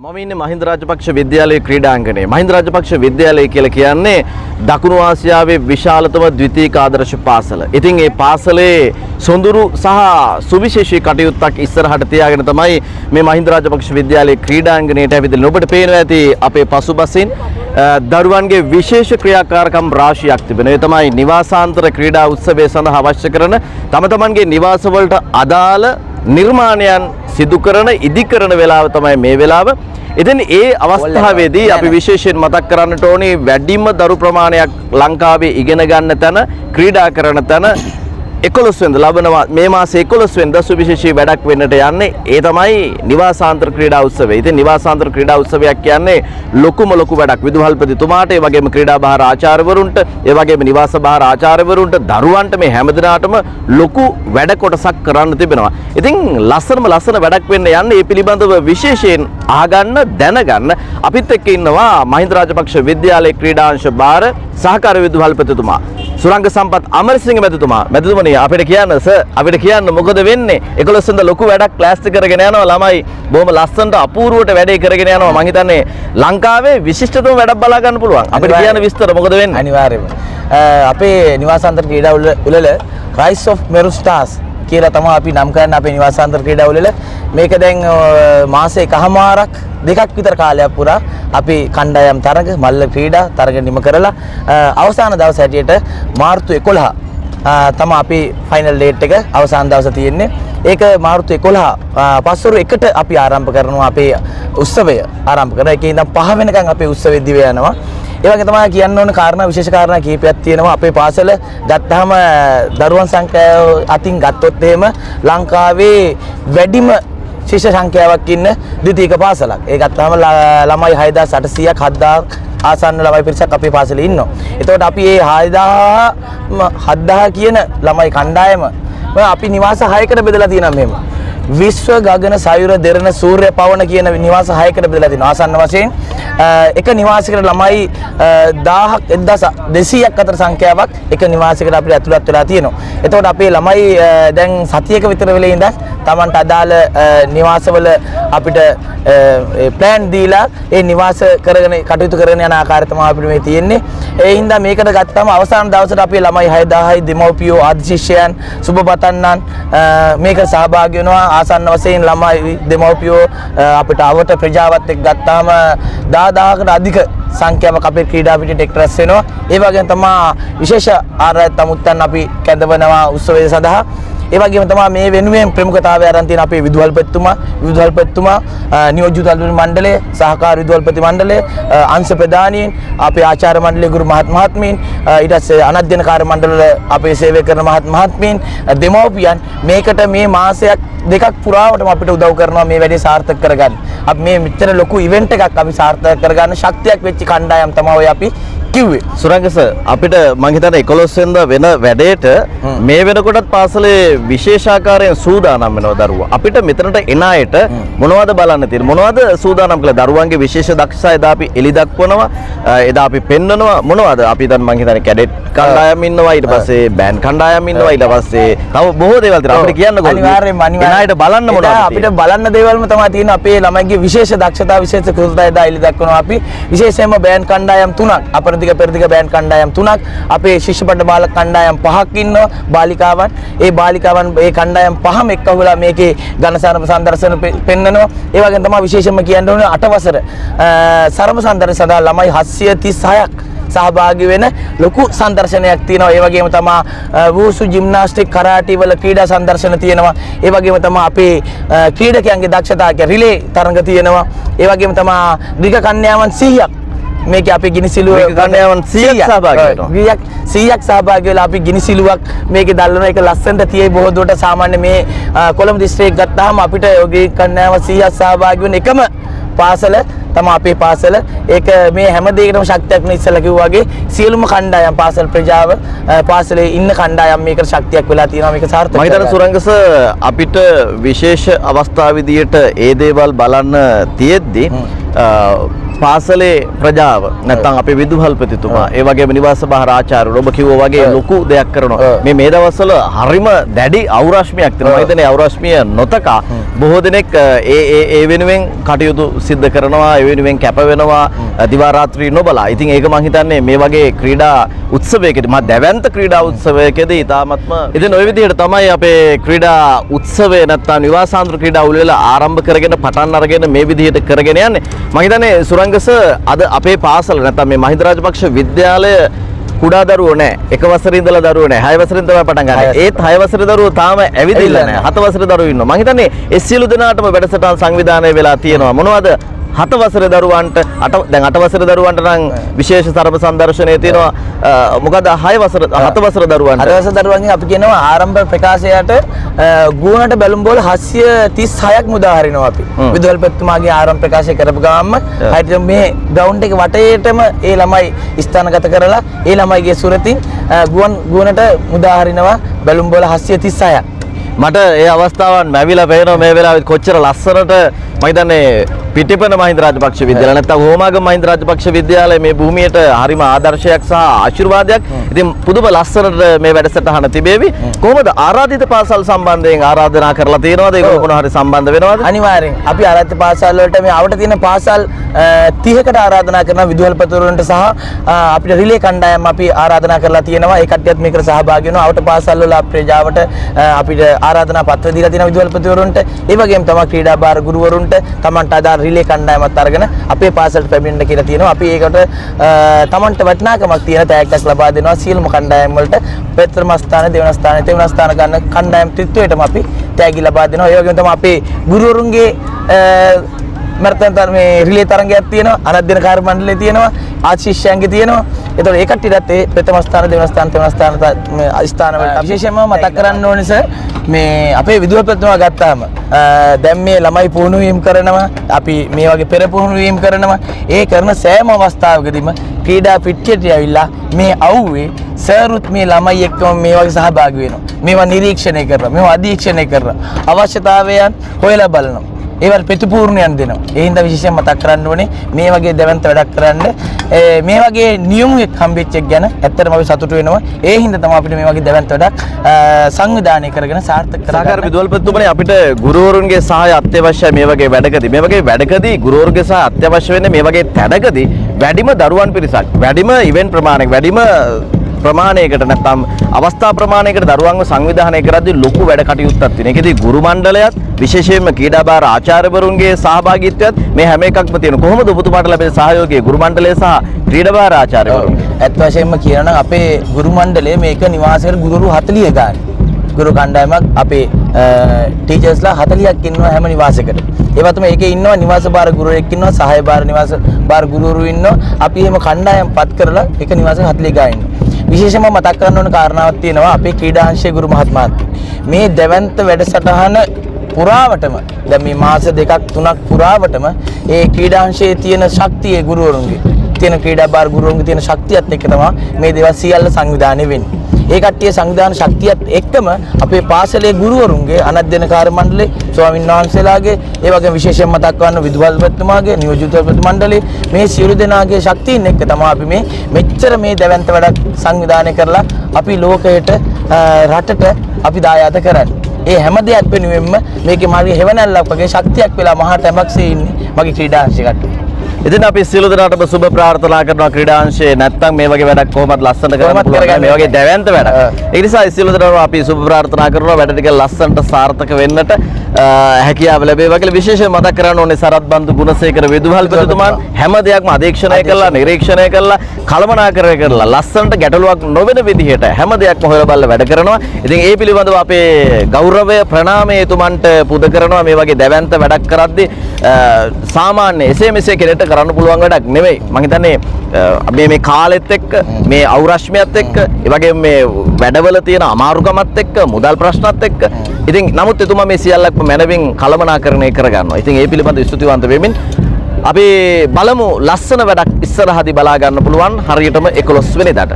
මම ඉන්නේ මහින්ද රාජපක්ෂ විද්‍යාලයේ ක්‍රීඩාංගණයේ. මහින්ද රාජපක්ෂ විද්‍යාලය කියලා කියන්නේ දකුණු ආසියාවේ විශාලතම ද්විතීයික ආදර්ශ පාසල. ඉතින් මේ පාසලේ සොඳුරු සහ සුවිශේෂී කටයුත්තක් ඉස්සරහට තියාගෙන තමයි මේ මහින්ද රාජපක්ෂ විද්‍යාලයේ ක්‍රීඩාංගණයට ඇවිදලා ඔබට පේනවා ඇති අපේ පසුබසින් දරුවන්ගේ විශේෂ ක්‍රියාකාරකම් රාශියක් තිබෙනවා. ඒ තමයි නිවාසාන්තර ක්‍රීඩා උත්සවය සඳහා අවශ්‍ය කරන තම තමන්ගේ නිවාස වලට අදාළ නිර්මාණයන් සිදු කරන ඉදිකරන වෙලාව තමයි මේ වෙලාව. ඉතින් ඒ අවස්ථාවේදී අපි විශේෂයෙන් මතක් කරන්නට ඕනේ වැඩිම දරු ප්‍රමාණයක් ලංකාවේ ඉගෙන ගන්න තැන ක්‍රීඩා කරන තැන 11 වෙනිදා ලබනවා මේ මාසේ 11 වෙනිදා සුවිශේෂී වැඩක් වෙන්නට යන්නේ. ඒ තමයි නිවාසාන්තර ක්‍රීඩා උත්සවය. ඉතින් නිවාසාන්තර ක්‍රීඩා උත්සවයක් කියන්නේ ලොකු වැඩක්. විදුහල්පතිතුමාට, ඒ වගේම ක්‍රීඩා බාහිර ආචාර්යවරුන්ට, ඒ වගේම නිවාස බාහිර ආචාර්යවරුන්ට, දරුවන්ට මේ හැමදෙනාටම ලොකු වැඩ කොටසක් කරන්න තිබෙනවා. ඉතින් ලස්සන වැඩක් වෙන්න යන්නේ. මේ පිළිබඳව විශේෂයෙන් අහගන්න, දැනගන්න අපිත් එක්ක ඉන්නවා මහින්ද රාජපක්ෂ විද්‍යාලයේ ක්‍රීඩාංශ බාර සහකාර විදුහල්පතිතුමා සුරංග සම්පත් අමරසිංහ මැතිතුමනි අපිට කියන්න සර් අපිට කියන්න මොකද වෙන්නේ 11 වෙනිදා ලොකු වැඩක් ක්ලාස් කරගෙන යනවා ළමයි බොහොම ලස්සනට අපූර්වට වැඩේ කරගෙන යනවා මම හිතන්නේ ලංකාවේ විශිෂ්ටතම වැඩක් බලා ගන්න පුළුවන් අපිට කියන්න විස්තර මොකද වෙන්නේ අනිවාර්යයෙන්ම අපේ නිවාසාන්තර ක්‍රීඩා උළෙල රයිස් ඔෆ් මෙරු ස්ටාර්ස් කියලා තමයි අපි නම් කරන්නේ අපේ නිවාසාන්තර ක්‍රීඩා උළෙල මේක දැන් මාසේ එකමාරක් දෙකක් විතර කාලයක් පුරා අපි කණ්ඩායම් තරග මල්ල ක්‍රීඩා තරග නිම කරලා අවසාන දවස් හැටියට මාර්තු 11 තමයි අපි ෆයිනල් ඩේට් එක අවසාන දවස තියෙන්නේ. ඒක මාර්තු 11 පස්වරු 1ට අපි ආරම්භ කරනවා අපේ උත්සවය ආරම්භ කරනවා. ඒකේ ඉඳන් 5 වෙනකන් අපේ උත්සවය දිව යනවා. ඒ වගේ තමයි කියන්න ඕන කාරණා විශේෂ කාරණා කීපයක් තියෙනවා. අපේ පාසල ගත්තාම දරුවන් සංඛ්‍යාව අතින් ගත්තොත් එහෙම ලංකාවේ වැඩිම ශිෂ්‍ය සංඛ්‍යාවක් ඉන්න ද්විතීයික පාසලක්. ඒ ගත්තාම ළමයි 6800ක් 7000ක් ආසන්න ළමයි පිරිසක් අපේ පාසලේ ඉන්නවා. එතකොට අපි මේ 7000 කියන ළමයි කණ්ඩායම අපි නිවාස 6කට බෙදලා තියෙනවා මෙහෙම. විශ්ව ගගන සයුර දෙරණ සූර්ය පවන කියන නිවාස 6කට බෙදලා තියෙනවා. ආසන්න වශයෙන් එක නිවාසයකට ළමයි 1200ක් අතර සංඛ්‍යාවක් එක නිවාසයකට අපිට ඇතුළත් වෙලා තියෙනවා. එතකොට අපේ ළමයි දැන් සතියක විතර වෙලේ ඉඳන් Tamanට අදාළ නිවාසවල අපිට ප්ලෑන් දීලා ඒ නිවාස කරගෙන කටයුතු කරගෙන යන ආකාරය තමයි අපිට මේ තියෙන්නේ. ඒ හින්දා මේකට ගත්තාම අවසාන දවසට අපේ ළමයි 6000යි දෙමව්පියෝ ආදි ශිෂ්‍යයන් සුබපතන්නන් මේක සහභාගී වෙනවා. ආසන්න වශයෙන් ළමයි දෙමව්පියෝ අපිට අවට ප්‍රජාවත් එක්ක ගත්තාම 10000කට අධික සංඛ්‍යාවක් අපේ ක්‍රීඩා පිටියට එක් රැස් වෙනවා. ඒ වගේම තමයි විශේෂ ආරාධිතමුත්තන් අපි කැඳවනවා උත්සවය සඳහා. ඒ වගේම තමයි මේ වෙනුවෙන් ප්‍රමුඛතාවය අරන් තියෙන අපේ විදුහල්පතිතුමා නියෝජ්‍ය විදුහල්පති මණ්ඩලය, සහකාර විදුහල්පති මණ්ඩලය, අංශ ප්‍රධානීන්, අපේ ආචාර්ය මණ්ඩලයේ ගුරු මහත්මීන්, ඊට පස්සේ අනධ්‍යයනකාර මණ්ඩලවල අපේ සේවය කරන මහත්මීන්, දෙමව්පියන් මේකට මේ මාසයක් දෙකක් පුරාවටම අපිට උදව් කරනවා මේ වැඩේ සාර්ථක කරගන්න. අපි මේ මෙච්චර ලොකු ඉවෙන්ට් එකක් අපි සාර්ථක කරගන්න ශක්තියක් වෙච්ච කණ්ඩායම් තමයි අපි කිව්වේ. සුරංග සර් අපිට මම හිතන්නේ 11 වෙනිදා වෙන වැඩේට මේ වෙනකොටත් පාසලේ විශේෂාකාරයෙන් සූදානම් වෙනවා දරුවෝ. අපිට මෙතනට එන අයට මොනවද බලන්න තියෙන්නේ? මොනවද සූදානම් කළා? දරුවන්ගේ විශේෂ දක්ෂතා එදා අපි එලි දක්වනවා. එදා අපි පෙන්වනවා. මොනවද? අපි දැන් මම හිතන්නේ කැඩෙට් කණ්ඩායම් ඉන්නවා. ඊට පස්සේ බෑන්ඩ් කණ්ඩායම් ඉන්නවා. ඊට පස්සේ තව බොහෝ දේවල් තියෙනවා. අපිට කියන්නකෝ. අනිවාර්යයෙන්ම එන අයට බලන්න මොනවද? අපිට බලන්න දේවල්ම තමයි තියෙන්නේ. අපේ ළමයිගේ විශේෂ දක්ෂතා විශේෂ කුසලතා එදා එලි දක්වනවා අපි. විශේෂයෙන්ම බෑන්ඩ් කණ්ඩායම් 3ක් අපරදිග පෙරදිග බෑන්ඩ් කණ්ඩායම් 3ක් අපේ ශිෂ්‍යපට බාල කණ්ඩායම් 5ක් ඉන්නවා. බාලිකාවන් ඒ බාලිකාවන් ඒ කණ්ඩායම් 5ම එක්කහුලා මේකේ ඝනසාර සංදර්ශන පෙන්වනවා. ඒ වගේම තමයි විශේෂයෙන්ම කියන්න ඕනේ 8 වසර සරම සංදර්ශන සඳහා ළමයි 736ක් සහභාගී වෙන ලොකු සංදර්ශනයක් තියෙනවා. ඒ වගේම තමයි වූසු ජිම්නාස්ටික් කරාටි වල ක්‍රීඩා සංදර්ශන තියෙනවා. ඒ වගේම තමයි අපේ ක්‍රීඩකයන්ගේ දක්ෂතාවක රිලේ තරඟ තියෙනවා. ඒ වගේම තමයි දිග කන්‍යාවන් 100ක් මේකේ අපි ගිනිසිලුව කණ්ඩායම් 100ක් සහභාගී වෙනවා. 100ක් සහභාගී වෙලා අපි ගිනිසිලුවක් මේකේ දැල්වන එක ලස්සනට තියේ බොහෝ දුරට සාමාන්‍ය මේ කොළඹ දිස්ත්‍රික්ක ගත්තාම අපිට ඔගේ කණ්ඩායම් 100ක් සහභාගී වෙන එකම පාසල තමයි අපේ පාසල. ඒක මේ හැම දෙයකටම ශක්තියක් නේ ඉස්සලා කිව්වා වගේ සියලුම කණ්ඩායම් පාසල් ප්‍රජාව පාසලේ ඉන්න කණ්ඩායම් මේකට ශක්තියක් වෙලා තියෙනවා. මේක සාර්ථක මම හිතන සුරංගස අපිට විශේෂ අවස්ථා විදියට ඒ දේවල් බලන්න තියෙද්දි පාසලේ ප්‍රජාව නැත්නම් අපේ විදුහල්පතිතුමා ඒ වගේම නිවාස බාහිර ආචාර්යවරු ඔබ කිව්වා වගේ ලොකු දෙයක් කරනවා. මේ දවස්වල හරිම දැඩි අවුරශ්මියක් තියෙනවා. මම හිතන්නේ අවුරශ්මිය නොතකා බොහෝ දෙනෙක් ඒ වෙනුවෙන් කටයුතු සිද්ධ කරනවා. ඒ වෙනුවෙන් කැප වෙනවා දිවා රාත්‍රී නොබලා. ඉතින් ඒක මම හිතන්නේ මේ වගේ ක්‍රීඩා උත්සවයකදී මා දැවැන්ත ක්‍රීඩා උත්සවයකදී ඉතාමත්ම ඉතින් ওই විදිහට තමයි අපේ ක්‍රීඩා උත්සවය නැත්නම් නිවාසාන්තර ක්‍රීඩා උළෙල ආරම්භ කරගෙන පටන් අරගෙන මේ විදිහට කරගෙන යන්නේ. මම හිතන්නේ සුරංගස අද අපේ පාසල නැත්නම් මේ මහින්ද රාජපක්ෂ විද්‍යාලය කුඩා දරුවෝ නැහැ. එක වසරේ ඉඳලා දරුවෝ නැහැ. 6 වසරෙන් තමයි පටන් ගන්නේ. ඒත් 6 වසරේ දරුවෝ තාම ඇවිදින්න නැහැ. 7 වසරේ දරුවෝ ඉන්නවා. මම හිතන්නේ ඒ සියලු දෙනාටම වැඩසටහන් සංවිධානය වෙලා තියෙනවා. මොනවද 7 වසරේ දරුවන්ට දැන් 8 වසරේ දරුවන්ට නම් විශේෂ තරම සංදර්ශනය තියෙනවා. මොකද 7 වසර දරුවන්ට 7 වසර දරුවන්ගෙන් අපි කියනවා ආරම්භ ප්‍රකාශයට ගුණට බැලුම් බෝල 736ක් මුදා හරිනවා අපි. විදුහල්පතිතුමාගේ ආරම්භ ප්‍රකාශය කරපු ගාම හරියට මේ ග්‍රවුන්ඩ් එක වටේටම ඒ ළමයි ස්ථානගත කරලා ඒ ළමයිගේ සුරතින් ගුණට මුදා හරිනවා බැලුම් බෝල 736ක්. මට ඒ අවස්ථාවන් මැවිලා පේනවා මේ වෙලාවෙත් කොච්චර ලස්සනට මම හිතන්නේ පිටිපන මහින්ද රාජපක්ෂ විද්‍යාලය නැත්නම් හෝමාගම මහින්ද රාජපක්ෂ විද්‍යාලය මේ භූමියට හරිම ආදර්ශයක් සහ ආශිර්වාදයක්. ඉතින් පුදුම ලස්සනට මේ වැඩසටහන තිබේවි. කොහොමද ආරාධිත පාසල් සම්බන්ධයෙන් ආරාධනා කරලා තියෙනවද? ඒක මොනවා හරි සම්බන්ධ වෙනවද? අනිවාර්යෙන්. අපි ආරාධිත පාසල් වලට මේ ආවට තියෙන පාසල් 30කට ආරාධනා කරන විදුහල්පතිවරුන්ට සහ අපිට රිලේ කණ්ඩායම් අපි ආරාධනා කරලා තියෙනවා. ඒ කට්ටියත් මේකට සහභාගී වෙනවා. ආවට පාසල් වල ප්‍රජාවට අපිට ආරාධනා පත්‍ර දීලා තියෙනවා විදුහල්පතිවරුන්ට. ඒ වගේම තමයි ක්‍රීඩා භාර ගුරුවරුන්ට තමන්ට අදාළ රිලේ කණ්ඩායමත් අරගෙන අපේ පාසලට පැමිණෙන්න කියලා තියෙනවා. අපි ඒකට තමන්ට වටිනාකමක් තියෙන තෑග්ගක් ලබා දෙනවා සියලුම කණ්ඩායම් වලට. ප්‍රථම ස්ථාන, දෙවන ස්ථාන, තෙවන ස්ථාන ගන්න කණ්ඩායම් ත්‍රිත්වයටම අපි තෑගි ලබා දෙනවා. ඒ වගේම තමයි අපේ ගුරුවරුන්ගේ මර්තන්තර මේ රිලේ තරංගයක් තියෙනවා. අනධ්‍යයන කාර්ය මණ්ඩලය තියෙනවා. ආශිෂ්‍යයන්ගේ තියෙනවා. ඒතකොට ඒ කට්ටියටත් ඒ ප්‍රථම ස්ථාන, දෙවන ස්ථාන, තෙවන ස්ථාන ස්ථාන වලට විශේෂයෙන්ම මතක් කරන්න ඕනේ සර් මේ අපේ විදුහල්පතිතුමා ගත්තාම දැන් මේ ළමයි පුහුණු වීම කරනවා. අපි මේ වගේ පෙර පුහුණු වීම කරනවා. ඒ කරන සෑම අවස්ථාවකදීම ක්‍රීඩා පිටියට ඇවිල්ලා මේ අවුවේ සර්ුත් මේ ළමයි එක්කම මේ වගේ සහභාගී වෙනවා. මේවා නිරීක්ෂණය කරනවා. මේවා අධීක්ෂණය කරනවා. අවශ්‍යතාවයන් හොයලා බලනවා. ඒවට ප්‍රතිපූර්ණයක් දෙනවා. ඒ හින්දා විශේෂයෙන් මතක් කරන්න ඕනේ මේ වගේ දැවැන්ත වැඩක් කරන්න මේ වගේ නියමුවෙක් හම්බෙච්ච එක ගැන ඇත්තටම අපි සතුටු වෙනවා. ඒ හින්දා තමයි අපිට මේ වගේ දැවැන්ත වැඩක් සංවිධානය කරගෙන සාර්ථක කරගන්න. සහකාර විදුහල්පතිතුමනි අපිට ගුරුවරුන්ගේ සහාය අත්‍යවශ්‍යයි මේ වගේ වැඩකදී. මේ වගේ වැඩකදී ගුරුවරුන්ගේ සහාය අත්‍යවශ්‍ය වෙන්නේ මේ වගේ තැනකදී වැඩිම දරුවන් පිරිසක්, වැඩිම ඉවෙන්ට් ප්‍රමාණයක්, වැඩිම ප්‍රමාණයකට නැත්නම් අවස්ථා ප්‍රමාණයකට දරුවන්ව සංවිධානය කරද්දී ලොකු වැඩ කටයුත්තක් තියෙනවා. ඒකෙදී ගුරු මණ්ඩලයත් විශේෂයෙන්ම ක්‍රීඩා භාර ආචාර්යවරුන්ගේ සහභාගීත්වයත් මේ හැම එකක්ම තියෙනවා. කොහොමද ඔබතුමාට ලැබෙන සහයෝගය ගුරු මණ්ඩලය සහ ක්‍රීඩා භාර ආචාර්යවරුන්? ඇත්ත වශයෙන්ම කියනවා නම් අපේ ගුරු මණ්ඩලය මේක නිවාසයකට ගුරුවරු 40 ගාන. ගුරු කණ්ඩායමක් අපේ ටීචර්ස්ලා 40ක් ඉන්නවා හැම නිවාසයකට. ඒවත් මේකේ ඉන්නවා නිවාස භාර ගුරුවරයෙක් ඉන්නවා, සහාය භාර නිවාස භාර ගුරුවරු ඉන්නවා. අපි එහෙම කණ්ඩායම් පත් කරලා එක නිවාසයක 40 ගාන ඉන්නවා. විශේෂයෙන්ම මතක් කරන්න ඕන කාරණාවක් තියෙනවා අපේ ක්‍රීඩාංශයේ ගුරු මහත්මයාත්. මේ දැවැන්ත වැඩසටහන පුරාවටම දැන් මේ මාස 2-3ක් පුරාවටම ඒ ක්‍රීඩාංශයේ තියෙන ශක්තිය ගුරුවරුන්ගේ තියෙන ක්‍රීඩා භාර ගුරුවරුන්ගේ තියෙන ශක්තියත් එක්ක තමයි මේ දේවල් සියල්ල සංවිධානය වෙන්නේ. ඒ කට්ටිය සංවිධාන ශක්තියත් එක්කම අපේ පාසලේ ගුරුවරුන්ගේ අනධ්‍යයන කාර්ය මණ්ඩලයේ ස්වාමීන් වහන්සේලාගේ ඒ වගේම විශේෂයෙන් මතක් කරන විදුහල්පතිතුමාගේ නියෝජිත මණ්ඩලයේ මේ සියලු දෙනාගේ ශක්තියින් එක්ක තමයි අපි මේ මෙච්චර මේ දැවැන්ත වැඩක් සංවිධානය කරලා අපි ලෝකයට රටට අපි දායාද කරන්නේ. ඒ හැම දෙයක් වෙනුවෙන්ම මේකේ මාගේ හෙවණැල්ලක් වගේ ශක්තියක් වෙලා මහා තැඹක්සේ ඉන්නේ මගේ ක්‍රීඩාංශය කට්ටිය. ඉතින් අපි සියලු දෙනාටම සුබ ප්‍රාර්ථනා කරනවා ක්‍රීඩාංශයේ නැත්තම් මේ වගේ වැඩක් කොහොමද ලස්සනට කරන්න පුළුවන් මේ වගේ දැවැන්ත වැඩක්. ඒ නිසා සියලු දෙනාටම අපි සුබ ප්‍රාර්ථනා කරනවා වැඩ ටික ලස්සනට සාර්ථක වෙන්නට හැකියාව ලැබේවා කියලා. විශේෂයෙන් මතක් කරන්න ඕනේ සරත් බන්දු ගුණසේකර විදුහල්පතිතුමාන් හැම දෙයක්ම අධීක්ෂණය කළා, නිරීක්ෂණය කළා, කළමනාකරණය කරලා ලස්සනට ගැටලුවක් නොවන විදිහට හැම දෙයක්ම හොයලා බලලා වැඩ කරනවා. ඉතින් ඒ පිළිබඳව අපේ ගෞරවය ප්‍රණාමය එතුමන්ට පුද කරනවා. මේ වගේ දැවැන්ත වැඩක් කරද්දී සාමාන්‍ය එසේ මෙසේ කෙනෙක්ට කරන්න පුළුවන් වැඩක් නෙවෙයි. මම හිතන්නේ මේ කාලෙත් එක්ක මේ අවුරශ්මියත් එක්ක ඒ වගේම මේ වැඩවල තියෙන අමාරුකමත් එක්ක මුදල් ප්‍රශ්නත් එක්ක ඉතින් නමුත් එතුමා මේ සියල්ලක්ම මනවින් කළමනාකරණය කරගන්නවා. ඉතින් ඒ පිළිබඳව ස්තුතිවන්ත වෙමින් අපි බලමු ලස්සන වැඩක් ඉස්සරහදී බලා ගන්න පුළුවන් හරියටම 11 වෙනිදාට.